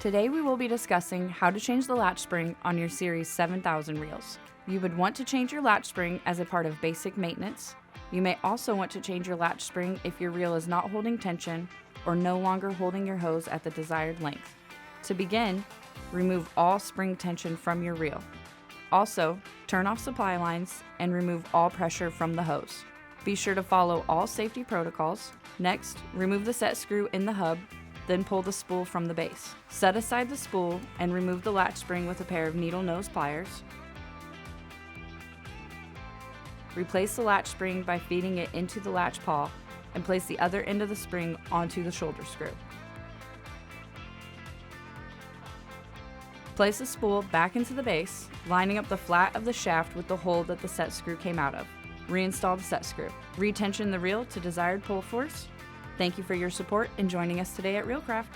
Today we will be discussing how to change the latch spring on your Series 7000 reels. You would want to change your latch spring as a part of basic maintenance. You may also want to change your latch spring if your reel is not holding tension or no longer holding your hose at the desired length. To begin, remove all spring tension from your reel. Also, turn off supply lines and remove all pressure from the hose. Be sure to follow all safety protocols. Next, remove the set screw in the hub, then pull the spool from the base. Set aside the spool and remove the latch spring with a pair of needle nose pliers. Replace the latch spring by feeding it into the latch paw and place the other end of the spring onto the shoulder screw. Place the spool back into the base, lining up the flat of the shaft with the hole that the set screw came out of. Reinstall the set screw. Retension the reel to desired pull force. Thank you for your support and joining us today at Reelcraft.